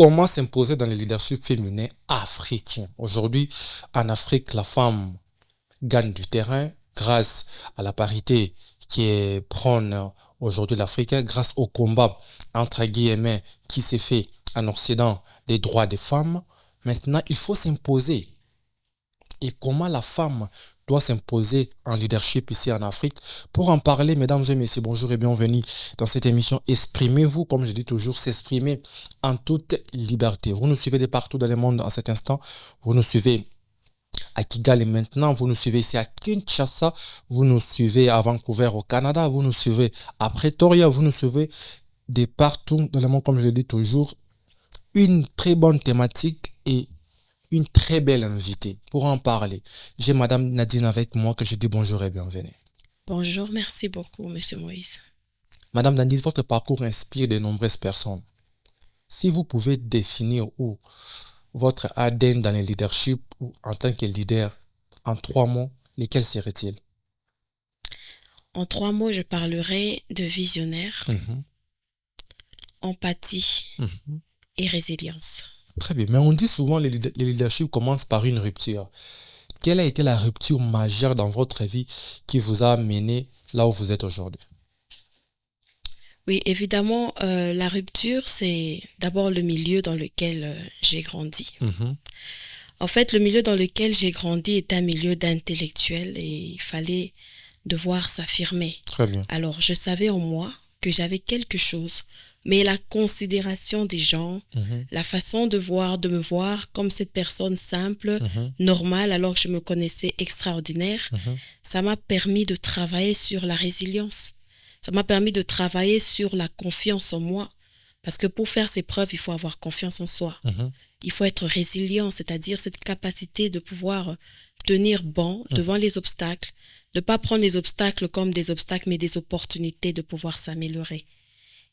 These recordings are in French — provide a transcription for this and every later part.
Comment s'imposer dans le leadership féminin africain? Aujourd'hui, en Afrique, la femme gagne du terrain grâce à la parité qui est prône aujourd'hui l'Afrique, grâce au combat, entre guillemets, qui s'est fait en Occident des droits des femmes. Maintenant, il faut s'imposer. Et comment la femme doit s'imposer en leadership ici en Afrique? Pour en parler, mesdames et messieurs, bonjour et bienvenue dans cette émission. Exprimez-vous, comme je dis toujours, s'exprimer en toute liberté. Vous nous suivez de partout dans le monde en cet instant. Vous nous suivez à Kigali maintenant, vous nous suivez ici à Kinshasa, vous nous suivez à Vancouver au Canada, vous nous suivez à Pretoria, vous nous suivez de partout dans le monde, comme je le dis toujours. Une très bonne thématique et une très belle invitée pour en parler. J'ai Madame Nadine avec moi que je dis bonjour et bienvenue. Bonjour, merci beaucoup, Monsieur Moïse. Madame Nadine, votre parcours inspire de nombreuses personnes. Si vous pouvez définir votre ADN dans le leadership ou en tant que leader en 3 mots, lesquels seraient-ils? En 3 mots, je parlerai de visionnaire, empathie et résilience. Très bien, mais on dit souvent que le leadership commence par une rupture. Quelle a été la rupture majeure dans votre vie qui vous a mené là où vous êtes aujourd'hui? Oui, évidemment, la rupture, c'est d'abord le milieu dans lequel j'ai grandi. En fait, le milieu dans lequel j'ai grandi est un milieu d'intellectuels et il fallait devoir s'affirmer. Très bien. Alors, je savais en moi que j'avais quelque chose, mais la considération des gens, la façon de me voir comme cette personne simple, normale, alors que je me connaissais extraordinaire, ça m'a permis de travailler sur la résilience. Ça m'a permis de travailler sur la confiance en moi. Parce que pour faire ses preuves, il faut avoir confiance en soi. Il faut être résilient, c'est-à-dire cette capacité de pouvoir tenir bon devant les obstacles, de ne pas prendre les obstacles comme des obstacles, mais des opportunités de pouvoir s'améliorer.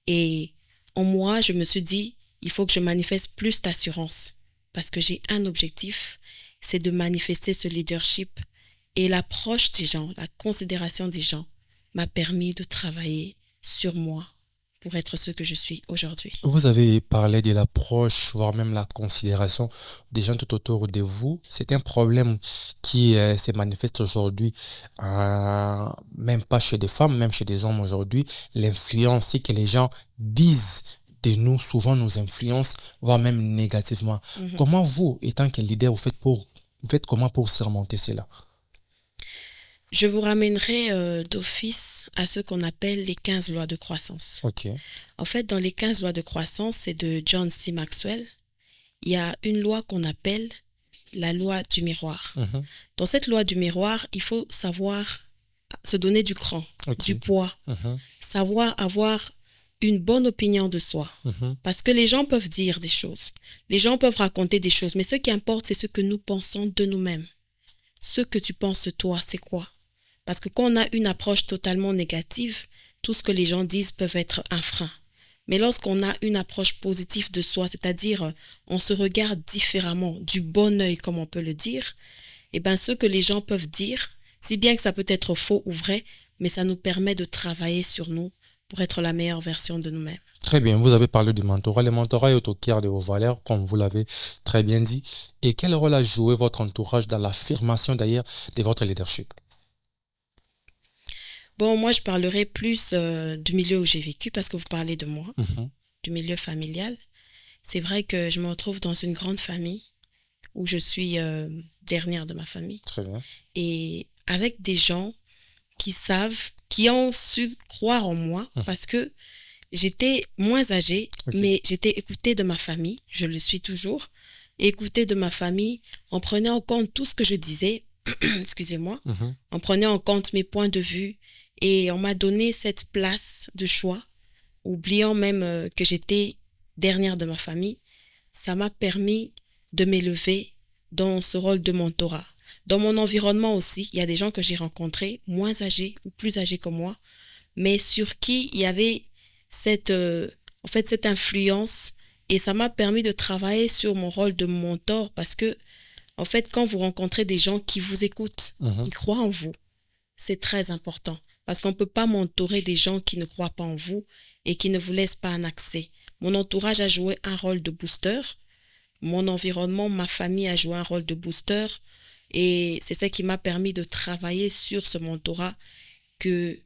Et en moi, je me suis dit, il faut que je manifeste plus d'assurance. Parce que j'ai un objectif, c'est de manifester ce leadership. Et l'approche des gens, la considération des gens, m'a permis de travailler sur moi pour être ce que je suis aujourd'hui. Vous avez parlé de l'approche, voire même la considération des gens tout autour de vous. C'est un problème qui se manifeste aujourd'hui, même pas chez des femmes, même chez des hommes aujourd'hui. L'influence, c'est que les gens disent de nous, souvent nous influencent, voire même négativement. Comment vous, étant que leader, vous faites comment pour surmonter cela? Je vous ramènerai d'office à ce qu'on appelle les 15 lois de croissance. Ok. En fait, dans les 15 lois de croissance, c'est de John C. Maxwell. Il y a une loi qu'on appelle la loi du miroir. Dans cette loi du miroir, il faut savoir se donner du cran, du poids, savoir avoir une bonne opinion de soi. Parce que les gens peuvent dire des choses, les gens peuvent raconter des choses, mais ce qui importe, c'est ce que nous pensons de nous-mêmes. Ce que tu penses de toi, c'est quoi? Parce que quand on a une approche totalement négative, tout ce que les gens disent peut être un frein. Mais lorsqu'on a une approche positive de soi, c'est-à-dire on se regarde différemment, du bon œil comme on peut le dire, et bien ce que les gens peuvent dire, si bien que ça peut être faux ou vrai, mais ça nous permet de travailler sur nous pour être la meilleure version de nous-mêmes. Très bien, vous avez parlé du mentorat. Le mentorat est au cœur de vos valeurs, comme vous l'avez très bien dit. Et quel rôle a joué votre entourage dans l'affirmation d'ailleurs de votre leadership? Bon, moi, je parlerai plus du milieu où j'ai vécu parce que vous parlez de moi, du milieu familial. C'est vrai que je me retrouve dans une grande famille où je suis dernière de ma famille. Très bien. Et avec des gens qui ont su croire en moi parce que j'étais moins âgée, mais j'étais écoutée de ma famille, je le suis toujours, écoutée de ma famille, en prenant en compte tout ce que je disais, excusez-moi, en prenant en compte mes points de vue, et on m'a donné cette place de choix, oubliant même que j'étais dernière de ma famille. Ça m'a permis de m'élever dans ce rôle de mentorat. Dans mon environnement aussi, il y a des gens que j'ai rencontrés, moins âgés ou plus âgés que moi, mais sur qui il y avait cette influence, et ça m'a permis de travailler sur mon rôle de mentor parce que, en fait, quand vous rencontrez des gens qui vous écoutent, qui croient en vous, c'est très important parce qu'on ne peut pas mentorer des gens qui ne croient pas en vous et qui ne vous laissent pas un accès. Mon entourage a joué un rôle de booster. Mon environnement, ma famille a joué un rôle de booster. Et c'est ça qui m'a permis de travailler sur ce mentorat que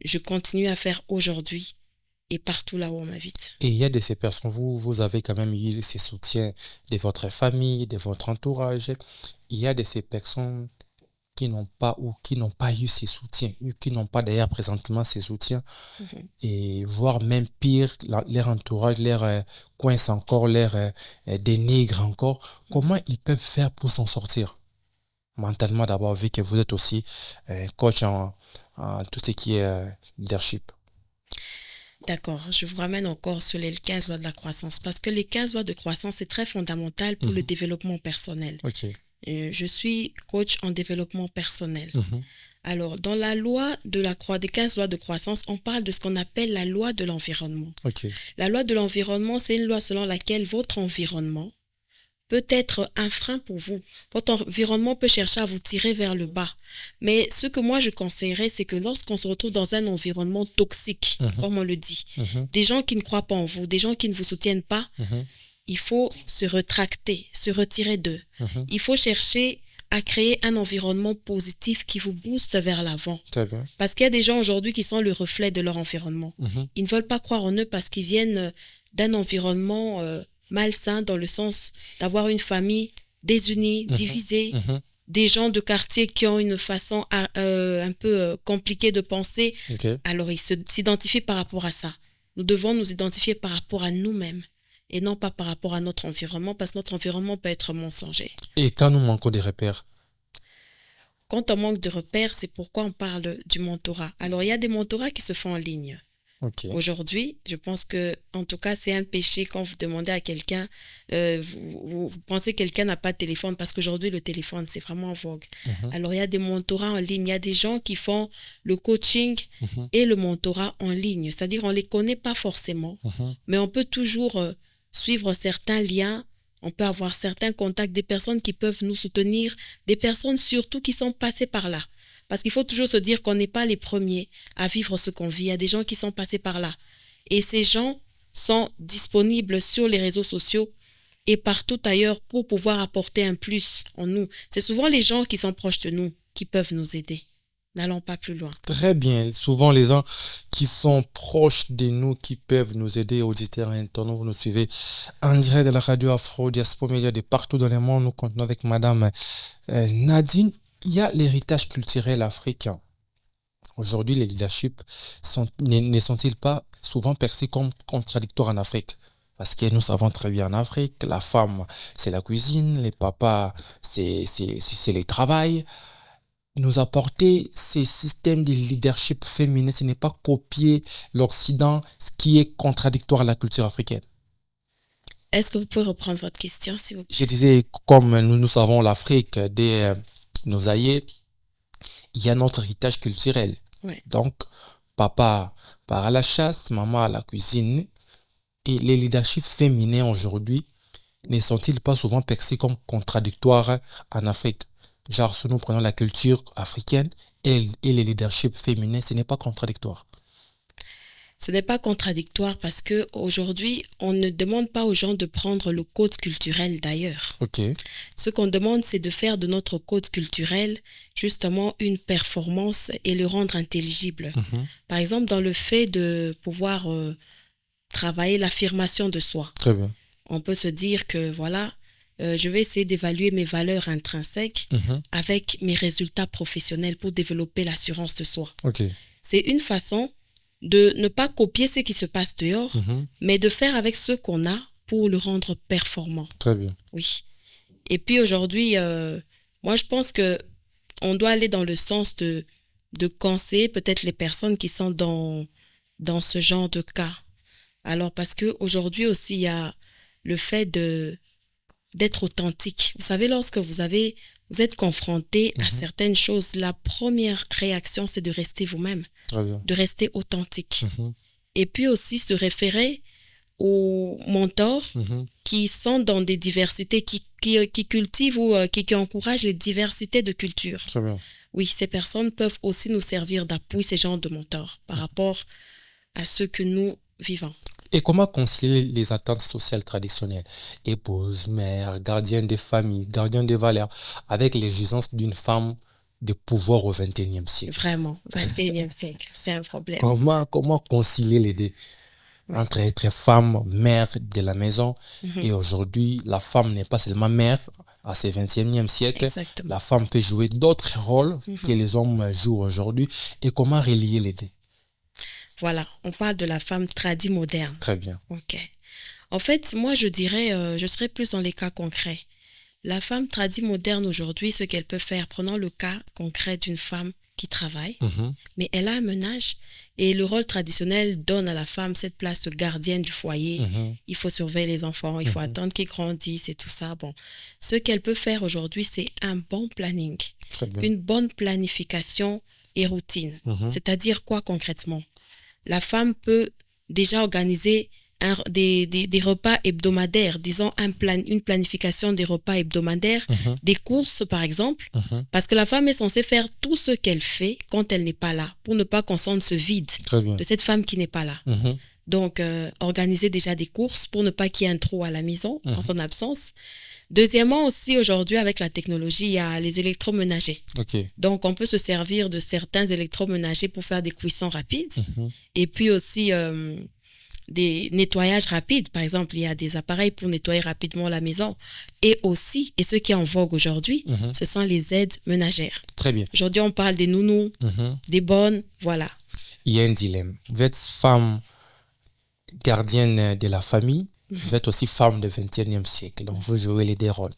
je continue à faire aujourd'hui et partout là où on m'invite. Et il y a de ces personnes, vous avez quand même eu ces soutiens de votre famille, de votre entourage. Il y a de ces personnes qui n'ont pas ou qui n'ont pas eu ces soutiens, ou qui n'ont pas d'ailleurs présentement ces soutiens, et voire même pire, leur entourage, leur coince encore, leur dénigre encore. Comment ils peuvent faire pour s'en sortir? Mentalement d'abord, vu que vous êtes aussi coach en tout ce qui est leadership. D'accord, je vous ramène encore sur les 15 lois de la croissance parce que les 15 lois de croissance, c'est très fondamental pour le développement personnel. Ok. Je suis coach en développement personnel. Alors, dans la loi des 15 lois de croissance, on parle de ce qu'on appelle la loi de l'environnement. Okay. La loi de l'environnement, c'est une loi selon laquelle votre environnement peut être un frein pour vous. Votre environnement peut chercher à vous tirer vers le bas. Mais ce que moi je conseillerais, c'est que lorsqu'on se retrouve dans un environnement toxique, comme on le dit, des gens qui ne croient pas en vous, des gens qui ne vous soutiennent pas, il faut se rétracter, se retirer d'eux. Il faut chercher à créer un environnement positif qui vous booste vers l'avant. Parce qu'il y a des gens aujourd'hui qui sont le reflet de leur environnement. Ils ne veulent pas croire en eux parce qu'ils viennent d'un environnement malsain dans le sens d'avoir une famille désunie, divisée, des gens de quartier qui ont une façon un peu compliquée de penser. Alors, ils s'identifient par rapport à ça. Nous devons nous identifier par rapport à nous-mêmes et non pas par rapport à notre environnement, parce que notre environnement peut être mensonger. Et quand nous manquons des repères? Quand on manque de repères, c'est pourquoi on parle du mentorat. Alors, il y a des mentorats qui se font en ligne. Aujourd'hui, je pense que, en tout cas, c'est un péché quand vous demandez à quelqu'un, vous pensez que quelqu'un n'a pas de téléphone, parce qu'aujourd'hui, le téléphone, c'est vraiment en vogue. Alors, il y a des mentorats en ligne, il y a des gens qui font le coaching et le mentorat en ligne. C'est-à-dire, on ne les connaît pas forcément, mais on peut toujours suivre certains liens, on peut avoir certains contacts, des personnes qui peuvent nous soutenir, des personnes surtout qui sont passées par là. Parce qu'il faut toujours se dire qu'on n'est pas les premiers à vivre ce qu'on vit. Il y a des gens qui sont passés par là. Et ces gens sont disponibles sur les réseaux sociaux et partout ailleurs pour pouvoir apporter un plus en nous. C'est souvent les gens qui sont proches de nous qui peuvent nous aider. N'allons pas plus loin. Très bien. Souvent, les gens qui sont proches de nous, qui peuvent nous aider, auditeurs et internautes, vous nous suivez en direct de la radio Afro Diaspora Média de partout dans le monde. Nous continuons avec Madame Nadine. Il y a l'héritage culturel africain. Aujourd'hui, les leaderships ne sont-ils pas souvent perçus comme contradictoires en Afrique? Parce que nous savons très bien en Afrique, la femme, c'est la cuisine, les papas, c'est le travail. Nous apporter ces systèmes de leadership féminin, ce n'est pas copier l'Occident, ce qui est contradictoire à la culture africaine. Est-ce que vous pouvez reprendre votre question, s'il vous plaît? Je disais, comme nous savons l'Afrique dès nos aïeux, il y a notre héritage culturel. Ouais. Donc, papa part à la chasse, maman à la cuisine. Et les leaderships féminins aujourd'hui ne sont-ils pas souvent perçus comme contradictoires en Afrique? Genre, si nous prenons la culture africaine et les leaderships féminins, ce n'est pas contradictoire. Ce n'est pas contradictoire parce qu'aujourd'hui, on ne demande pas aux gens de prendre le code culturel d'ailleurs. Ce qu'on demande, c'est de faire de notre code culturel justement une performance et le rendre intelligible. Par exemple, dans le fait de pouvoir travailler l'affirmation de soi. Très bien. On peut se dire que voilà, je vais essayer d'évaluer mes valeurs intrinsèques avec mes résultats professionnels pour développer l'assurance de soi. C'est une façon de ne pas copier ce qui se passe dehors, mais de faire avec ce qu'on a pour le rendre performant. Très bien. Oui. Et puis aujourd'hui, moi je pense que on doit aller dans le sens de conseiller peut-être les personnes qui sont dans ce genre de cas. Alors parce qu'aujourd'hui aussi, il y a le fait d'être authentique. Vous savez, lorsque vous êtes confronté à certaines choses, la première réaction, c'est de rester vous-même, de rester authentique. Et puis aussi se référer aux mentors qui sont dans des diversités, qui cultivent ou qui encouragent les diversités de culture. Très bien. Oui, ces personnes peuvent aussi nous servir d'appui, ces genres de mentors, par rapport à ce que nous vivons. Et comment concilier les attentes sociales traditionnelles, épouse, mère, gardienne des familles, gardien des valeurs, avec l'exigence d'une femme de pouvoir au XXIe siècle? Vraiment, 21e siècle, c'est un problème. Comment concilier les deux entre être femme, mère de la maison, et aujourd'hui, la femme n'est pas seulement mère, à ce 21e siècle, Exactement. la femme peut jouer d'autres rôles que les hommes jouent aujourd'hui, et comment relier les deux? Voilà, on parle de la femme tradie moderne. Très bien. Ok. En fait, moi, je dirais, je serais plus dans les cas concrets. La femme tradie moderne aujourd'hui, ce qu'elle peut faire, prenons le cas concret d'une femme qui travaille, mais elle a un ménage et le rôle traditionnel donne à la femme cette place de gardienne du foyer. Il faut surveiller les enfants, il faut attendre qu'ils grandissent et tout ça. Bon, ce qu'elle peut faire aujourd'hui, c'est un bon planning, une bonne planification et routine. C'est-à-dire quoi concrètement? La femme peut déjà organiser des repas hebdomadaires, disons une planification des repas hebdomadaires, des courses par exemple, parce que la femme est censée faire tout ce qu'elle fait quand elle n'est pas là, pour ne pas qu'on sente ce vide de cette femme qui n'est pas là. Donc, organiser déjà des courses pour ne pas qu'il y ait un trou à la maison en son absence. Deuxièmement aussi, aujourd'hui, avec la technologie, il y a les électroménagers. Donc, on peut se servir de certains électroménagers pour faire des cuissons rapides. Et puis aussi des nettoyages rapides. Par exemple, il y a des appareils pour nettoyer rapidement la maison. Et aussi, et ce qui est en vogue aujourd'hui, ce sont les aides ménagères. Très bien. Aujourd'hui, on parle des nounous, des bonnes, voilà. Il y a un dilemme. Vous êtes femme gardienne de la famille, vous êtes aussi femme du 21e siècle, donc vous jouez les deux rôles.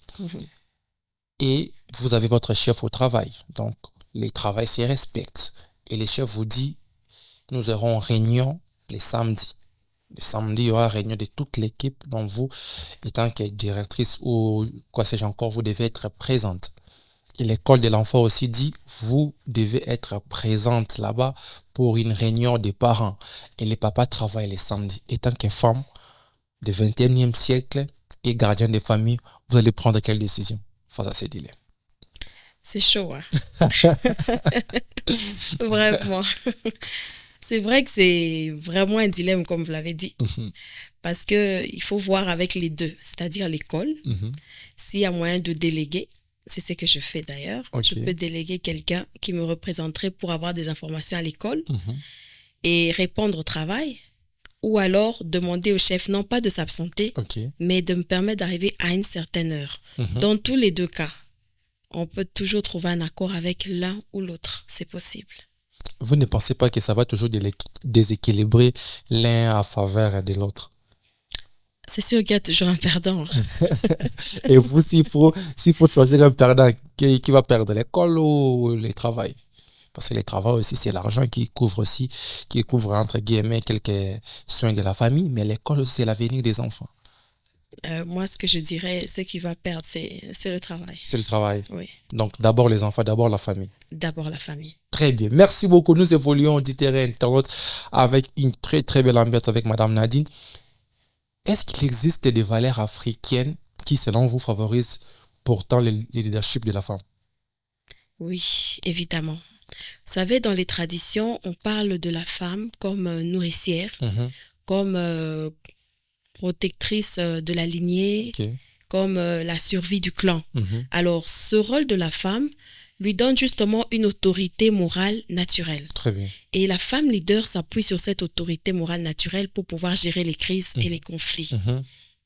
Et vous avez votre chef au travail, donc les travails se respectent. Et le chef vous dit, nous aurons réunion les samedis. Le samedi, il y aura réunion de toute l'équipe, donc vous, étant que directrice ou quoi sais-je encore, vous devez être présente. Et l'école de l'enfant aussi dit, vous devez être présente là-bas pour une réunion des parents. Et les papas travaillent les samedis. Étant que femme du 21e siècle et gardienne de famille, vous allez prendre quelle décision face à ces dilemmes? C'est chaud, hein? Vraiment. C'est vrai que c'est vraiment un dilemme, comme vous l'avez dit. Parce qu'il faut voir avec les deux, c'est-à-dire l'école. S'il y a moyen de déléguer, c'est ce que je fais d'ailleurs. Je peux déléguer quelqu'un qui me représenterait pour avoir des informations à l'école et répondre au travail. Ou alors demander au chef, non pas de s'absenter, mais de me permettre d'arriver à une certaine heure. Dans tous les deux cas, on peut toujours trouver un accord avec l'un ou l'autre. C'est possible. Vous ne pensez pas que ça va toujours déséquilibrer l'un à faveur de l'autre? C'est sûr qu'il y a toujours un perdant. Et vous, s'il faut choisir un perdant, qui va perdre, l'école ou le travail? Parce que le travail aussi, c'est l'argent qui couvre entre guillemets quelques soins de la famille, mais l'école aussi, c'est l'avenir des enfants. Moi, ce que je dirais, ce qui va perdre, c'est le travail. C'est le travail. Oui. Donc, d'abord les enfants, d'abord la famille. D'abord la famille. Très bien. Merci beaucoup. Nous évoluons du terrain internaute avec une très, très belle ambiance avec Madame Nadine. Est-ce qu'il existe des valeurs africaines qui, selon vous, favorisent pourtant le leadership de la femme? Oui, évidemment. Vous savez, dans les traditions, on parle de la femme comme nourricière, comme protectrice de la lignée, comme la survie du clan. Alors, ce rôle de la femme lui donne justement une autorité morale naturelle. Très bien. Et la femme leader s'appuie sur cette autorité morale naturelle pour pouvoir gérer les crises et les conflits.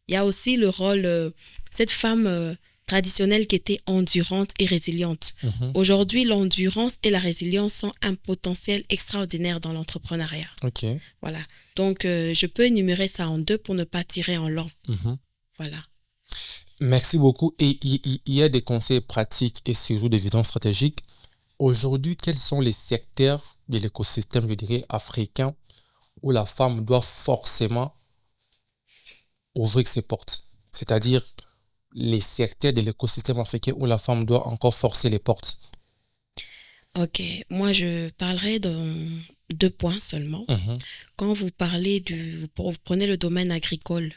Il y a aussi le rôle, cette femme traditionnelle qui était endurante et résiliente. Aujourd'hui, l'endurance et la résilience sont un potentiel extraordinaire dans l'entrepreneuriat. Voilà. Donc, je peux énumérer ça en deux pour ne pas tirer en long. Voilà. Merci beaucoup. Et il y a des conseils pratiques et surtout des visions stratégiques. Aujourd'hui, quels sont les secteurs de l'écosystème, je dirais, africain où la femme doit forcément ouvrir ses portes? C'est-à-dire les secteurs de l'écosystème africain où la femme doit encore forcer les portes. Ok, moi je parlerai de 2 points seulement. Quand vous parlez vous prenez le domaine agricole.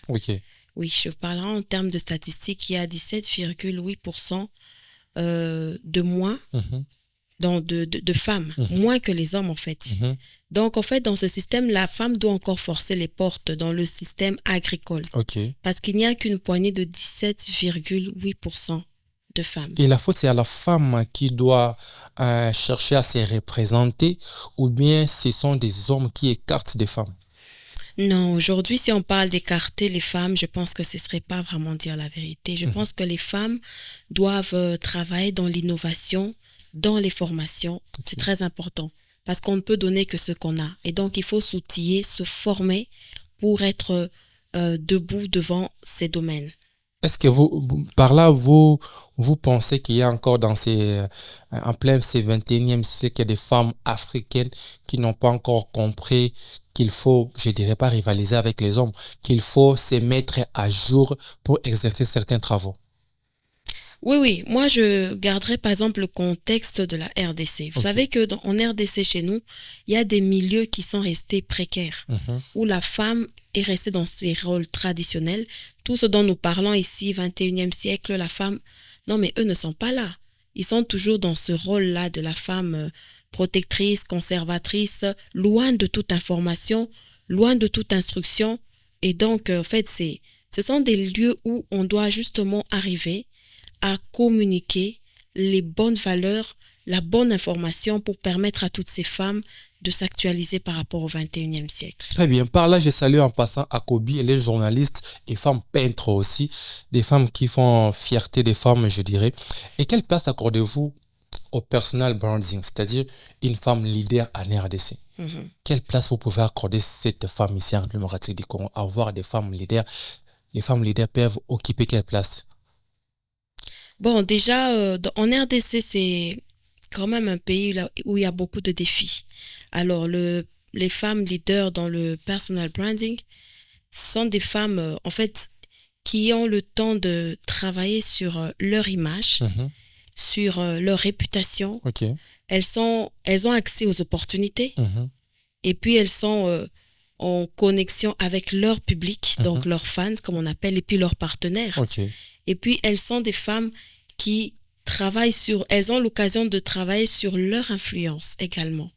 Oui, je parlerai en termes de statistiques, il y a 17,8% de moins de femmes, moins que les hommes en fait. Donc en fait, dans ce système, la femme doit encore forcer les portes dans le système agricole. Parce qu'il n'y a qu'une poignée de 17,8% de femmes. Et la faute, c'est à la femme qui doit chercher à se représenter, ou bien ce sont des hommes qui écartent des femmes? Non, aujourd'hui, si on parle d'écarter les femmes, je pense que ce ne serait pas vraiment dire la vérité. Je pense que les femmes doivent travailler dans l'innovation, dans les formations. C'est très important parce qu'on ne peut donner que ce qu'on a. Et donc, il faut s'outiller, se former pour être debout devant ces domaines. Est-ce que par là, vous pensez qu'il y a encore en plein ce 21e siècle, des femmes africaines qui n'ont pas encore compris qu'il faut, je dirais pas rivaliser avec les hommes, qu'il faut se mettre à jour pour exercer certains travaux? Oui. Moi, je garderais par exemple le contexte de la RDC. Vous savez qu'en RDC, chez nous, il y a des milieux qui sont restés précaires, où la femme est restée dans ses rôles traditionnels. Tout ce dont nous parlons ici, 21e siècle, la femme... Non, mais eux ne sont pas là. Ils sont toujours dans ce rôle-là de la femme protectrice, conservatrice, loin de toute information, loin de toute instruction. Et donc, en fait, ce sont des lieux où on doit justement arriver à communiquer les bonnes valeurs, la bonne information pour permettre à toutes ces femmes de s'actualiser par rapport au 21e siècle. Très bien. Par là, je salue en passant Akobi, elle est journaliste et femme peintre aussi, des femmes qui font fierté des femmes, je dirais. Et quelle place accordez-vous au personal branding, c'est-à-dire une femme leader en RDC? Quelle place vous pouvez accorder cette femme ici en République démocratique du Congo? Avoir des femmes leaders, les femmes leaders peuvent occuper quelle place? Bon, déjà, en RDC, c'est quand même un pays là où il y a beaucoup de défis. Alors, les femmes leaders dans le personal branding sont des femmes, en fait, qui ont le temps de travailler sur leur image, sur leur réputation. Elles ont accès aux opportunités et puis elles sont en connexion avec leur public, donc leurs fans, comme on appelle, et puis leurs partenaires. Et puis, elles sont des femmes qui elles ont l'occasion de travailler sur leur influence également.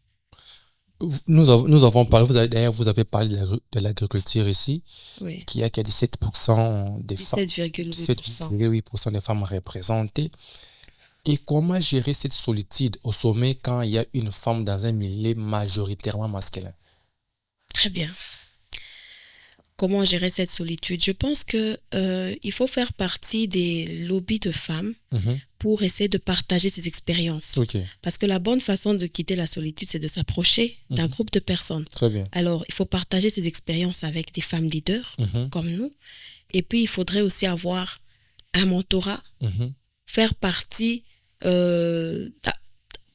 Nous avons parlé, d'ailleurs, vous avez parlé de l'agriculture ici, qui a 17% des femmes. 17,8% des femmes représentées. Et comment gérer cette solitude au sommet quand il y a une femme dans un milieu majoritairement masculin? Très bien. Comment gérer cette solitude? Je pense qu'il faut faire partie des lobbies de femmes pour essayer de partager ces expériences. Parce que la bonne façon de quitter la solitude, c'est de s'approcher d'un groupe de personnes. Très bien. Alors, il faut partager ces expériences avec des femmes leaders comme nous. Et puis, il faudrait aussi avoir un mentorat, faire partie,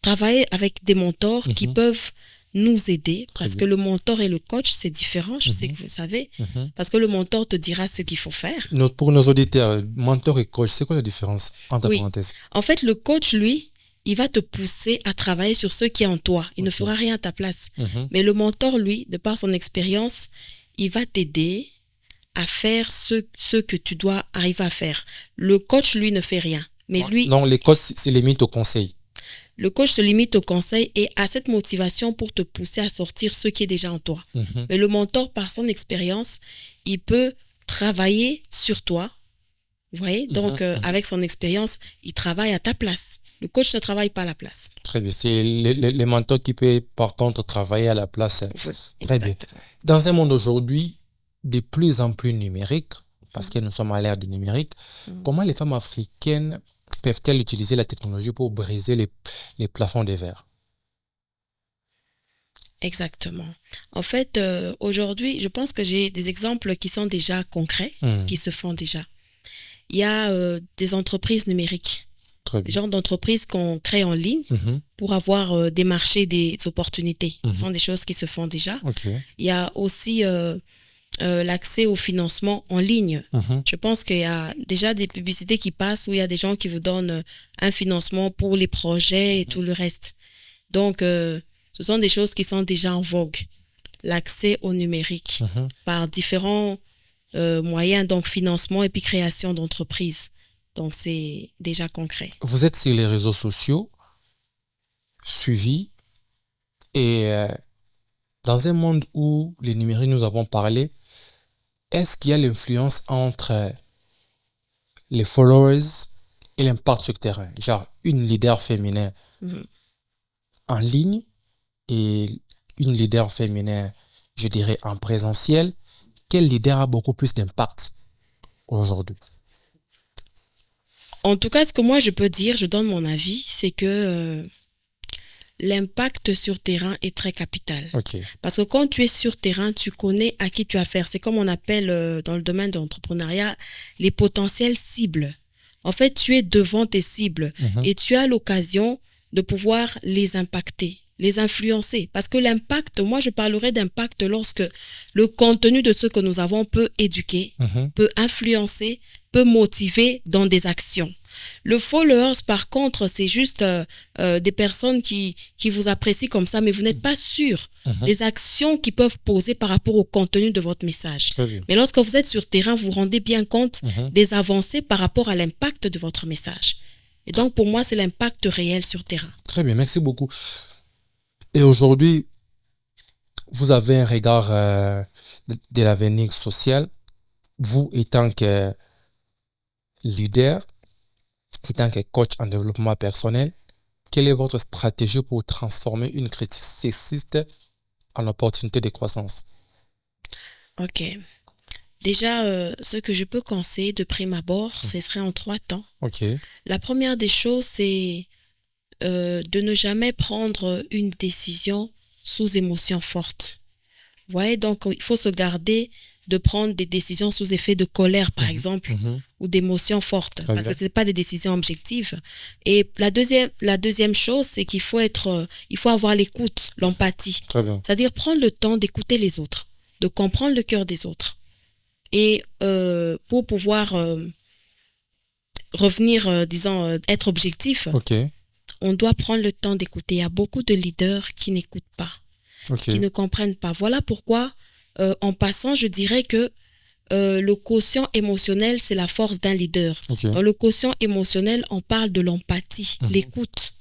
travailler avec des mentors qui peuvent nous aider, parce que le mentor et le coach, c'est différent, je sais que vous savez, parce que le mentor te dira ce qu'il faut faire. Pour nos auditeurs, mentor et coach, c'est quoi la différence entre parenthèses? En fait, le coach, lui, il va te pousser à travailler sur ce qui est en toi. Il ne fera rien à ta place. Mais le mentor, lui, de par son expérience, il va t'aider à faire ce que tu dois arriver à faire. Le coach, lui, ne fait rien. Mais lui... Non, les coachs, c'est limite au conseil. Le coach se limite au conseil et à cette motivation pour te pousser à sortir ce qui est déjà en toi. Mais le mentor, par son expérience, il peut travailler sur toi. Vous voyez? Donc, avec son expérience, il travaille à ta place. Le coach ne travaille pas à la place. Très bien. C'est les mentors qui peuvent, par contre, travailler à la place. Très bien. Dans un monde aujourd'hui de plus en plus numérique, parce que nous sommes à l'ère du numérique, comment les femmes africaines peuvent-elles utiliser la technologie pour briser les plafonds de verre? Exactement. En fait, aujourd'hui, je pense que j'ai des exemples qui sont déjà concrets, qui se font déjà. Il y a des entreprises numériques, des genres d'entreprises qu'on crée en ligne pour avoir des marchés, des opportunités. Ce sont des choses qui se font déjà. Il y a aussi l'accès au financement en ligne. Je pense qu'il y a déjà des publicités qui passent où il y a des gens qui vous donnent un financement pour les projets et tout le reste. Donc, ce sont des choses qui sont déjà en vogue. L'accès au numérique par différents moyens, donc financement et puis création d'entreprises. Donc, c'est déjà concret. Vous êtes sur les réseaux sociaux. suivi. Et dans un monde où les numériques, nous avons parlé, est-ce qu'il y a l'influence entre les followers et l'impact sur le terrain? Genre, une leader féminin en ligne et une leader féminin, je dirais, en présentiel. Quel leader a beaucoup plus d'impact aujourd'hui? En tout cas, ce que moi je peux dire, je donne mon avis, c'est que l'impact sur terrain est très capital. Ok. Parce que quand tu es sur terrain, tu connais à qui tu as affaire. C'est comme on appelle dans le domaine de l'entrepreneuriat les potentiels cibles. En fait, tu es devant tes cibles et tu as l'occasion de pouvoir les impacter, les influencer. Parce que l'impact, moi je parlerai d'impact lorsque le contenu de ce que nous avons peut éduquer, peut influencer, peut motiver dans des actions. Le followers, par contre, c'est juste des personnes qui vous apprécient comme ça, mais vous n'êtes pas sûr des actions qu'ils peuvent poser par rapport au contenu de votre message. Mais lorsque vous êtes sur terrain, vous vous rendez bien compte des avancées par rapport à l'impact de votre message. Et donc, pour moi, c'est l'impact réel sur terrain. Très bien, merci beaucoup. Et aujourd'hui, vous avez un regard de l'avenir social. Vous, étant que leader, étant que coach en développement personnel, quelle est votre stratégie pour transformer une critique sexiste en opportunité de croissance? Ok. Déjà, ce que je peux conseiller de prime abord, ce serait en 3 temps. Ok. La première des choses, c'est de ne jamais prendre une décision sous émotion forte. Vous voyez, donc il faut se garder de prendre des décisions sous effet de colère, par exemple, ou d'émotions fortes, parce que ce n'est pas des décisions objectives. Et la deuxième chose, c'est qu'il faut avoir l'écoute, l'empathie. C'est-à-dire prendre le temps d'écouter les autres, de comprendre le cœur des autres. Et pour pouvoir revenir, être objectif, on doit prendre le temps d'écouter. Il y a beaucoup de leaders qui n'écoutent pas, qui ne comprennent pas. Voilà pourquoi, en passant, je dirais que le quotient émotionnel, c'est la force d'un leader. Dans le quotient émotionnel, on parle de l'empathie, l'écoute.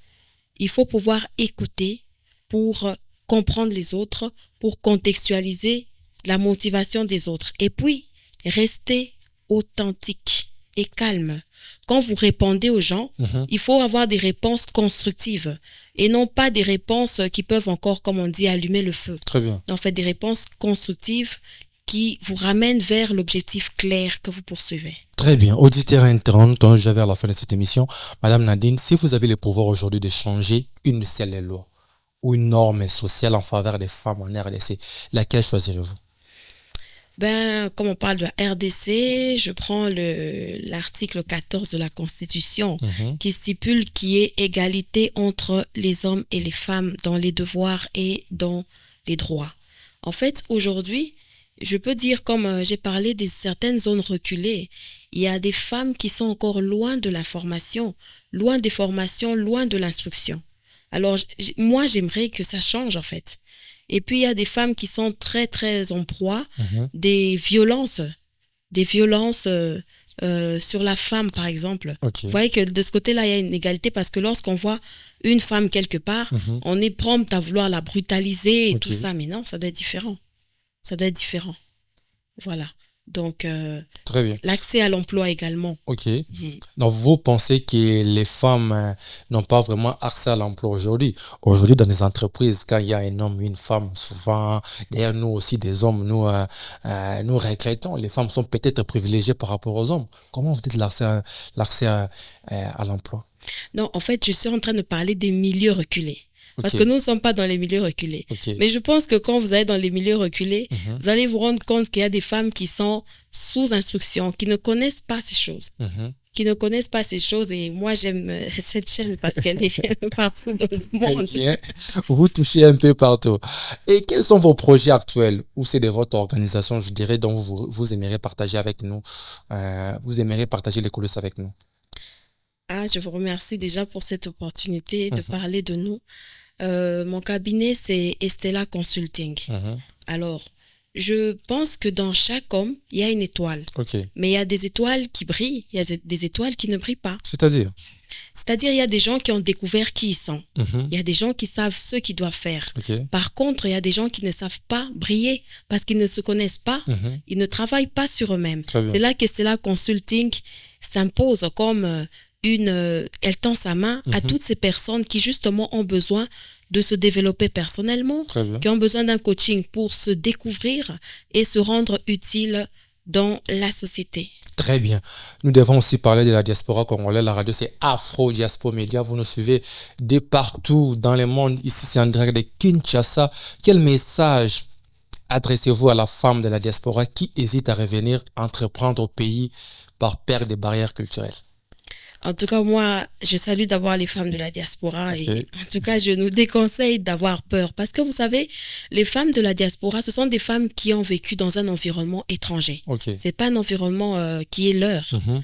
Il faut pouvoir écouter pour comprendre les autres, pour contextualiser la motivation des autres. Et puis, rester authentique et calme. Quand vous répondez aux gens, il faut avoir des réponses constructives et non pas des réponses qui peuvent encore, comme on dit, allumer le feu. Très bien. En fait, des réponses constructives qui vous ramènent vers l'objectif clair que vous poursuivez. Très bien. Auditeurs et internautes, j'avais à la fin de cette émission. Madame Nadine, si vous avez le pouvoir aujourd'hui de changer une seule loi ou une norme sociale en faveur des femmes en RDC, laquelle choisirez-vous? Comme on parle de la RDC, je prends l'article 14 de la Constitution qui stipule qu'il y ait égalité entre les hommes et les femmes dans les devoirs et dans les droits. En fait, aujourd'hui, je peux dire, comme j'ai parlé de certaines zones reculées, il y a des femmes qui sont encore loin de l'information, loin des formations, loin de l'instruction. Alors, moi, j'aimerais que ça change, en fait. Et puis, il y a des femmes qui sont très, très en proie des violences sur la femme, par exemple. Vous voyez que de ce côté-là, il y a une égalité parce que lorsqu'on voit une femme quelque part, on est prompt à vouloir la brutaliser et tout ça. Mais non, ça doit être différent. Ça doit être différent. Voilà. Donc, très bien. L'accès à l'emploi également. Donc, vous pensez que les femmes n'ont pas vraiment accès à l'emploi aujourd'hui? Aujourd'hui, dans les entreprises, quand il y a un homme et une femme, souvent, d'ailleurs, nous aussi, des hommes, nous regrettons. Les femmes sont peut-être privilégiées par rapport aux hommes. Comment vous dites l'accès à l'emploi? Non, en fait, je suis en train de parler des milieux reculés. Parce que nous ne sommes pas dans les milieux reculés. Mais je pense que quand vous allez dans les milieux reculés, vous allez vous rendre compte qu'il y a des femmes qui sont sous instruction, qui ne connaissent pas ces choses. Et moi, j'aime cette chaîne parce qu'elle est partout dans le monde. Vous touchez un peu partout. Et quels sont vos projets actuels? Ou c'est de votre organisation, je dirais, dont vous aimeriez partager avec nous? Vous aimeriez partager les coulisses avec nous? Je vous remercie déjà pour cette opportunité de parler de nous. Mon cabinet, c'est Estella Consulting. Alors, Je pense que dans chaque homme, il y a une étoile. Ok. Mais il y a des étoiles qui brillent, il y a des étoiles qui ne brillent pas. C'est-à-dire? C'est-à-dire, il y a des gens qui ont découvert qui ils sont. Mhm. Il y a des gens qui savent ce qu'ils doivent faire. Ok. Par contre, il y a des gens qui ne savent pas briller parce qu'ils ne se connaissent pas, Mhm. ils ne travaillent pas sur eux-mêmes. Très bien. C'est là que Stella Consulting s'impose comme elle tend sa main à toutes ces personnes qui justement ont besoin de se développer personnellement, Très bien. qui ont besoin d'un coaching pour se découvrir et se rendre utile dans la société. Très bien. Nous devons aussi parler de la diaspora congolaise. La radio, c'est Afro Diaspora Média. Vous nous suivez de partout dans le monde. Ici, c'est en direct de Kinshasa. Quel message adressez-vous à la femme de la diaspora qui hésite à revenir entreprendre au pays par peur des barrières culturelles? En tout cas, moi, je salue d'abord les femmes de la diaspora. Ok. Et en tout cas, je nous déconseille d'avoir peur. Parce que vous savez, les femmes de la diaspora, ce sont des femmes qui ont vécu dans un environnement étranger. Ok. C'est pas un environnement qui est leur. Mhm.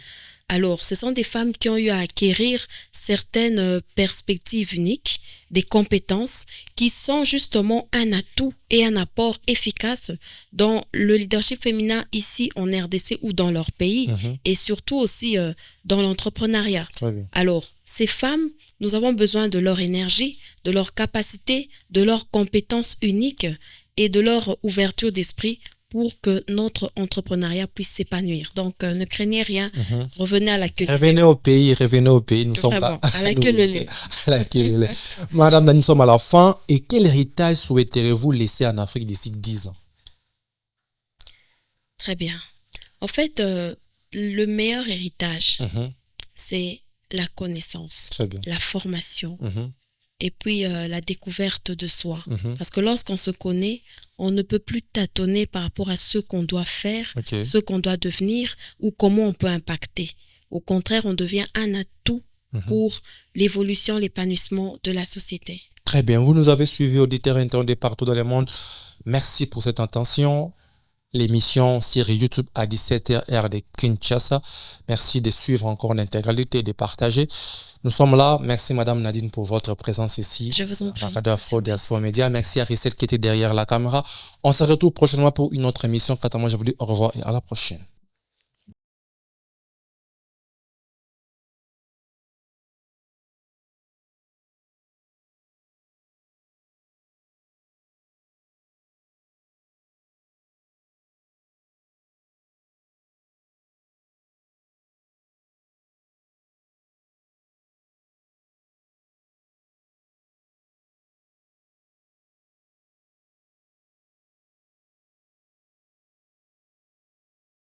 Alors, ce sont des femmes qui ont eu à acquérir certaines perspectives uniques, des compétences qui sont justement un atout et un apport efficace dans le leadership féminin ici en RDC ou dans leur pays Mhm. et surtout aussi dans l'entrepreneuriat. Très bien. Alors, ces femmes, nous avons besoin de leur énergie, de leur capacité, de leurs compétences uniques et de leur ouverture d'esprit pour que notre entrepreneuriat puisse s'épanouir. Donc, ne craignez rien, Mhm. revenez à la queue. Revenez au pays, revenez au pays. Nous sommes Vraiment, pas. à la queue leu. À la queue leu. Madame, nous sommes à la fin. Et quel héritage souhaiterez-vous laisser en Afrique d'ici 10 ans? Très bien. En fait, le meilleur héritage, Mhm. c'est la connaissance, Très bien. la formation Mhm. et puis la découverte de soi. Mhm. Parce que lorsqu'on se connaît, on ne peut plus tâtonner par rapport à ce qu'on doit faire, Ok. ce qu'on doit devenir ou comment on peut impacter. Au contraire, on devient un atout pour l'évolution, l'épanouissement de la société. Très bien. Vous nous avez suivis, auditeurs internautes partout dans le monde. Merci pour cette attention. L'émission sur YouTube à 17h heure de Kinshasa. Merci de suivre encore l'intégralité, de partager. Nous sommes là. Merci Madame Nadine pour votre présence ici. Je vous en à prie. la Radio Afro Diaspora Média. Merci à Rissel qui était derrière la caméra. On se retrouve prochainement pour une autre émission. Quant à moi, je vous dis au revoir et à la prochaine.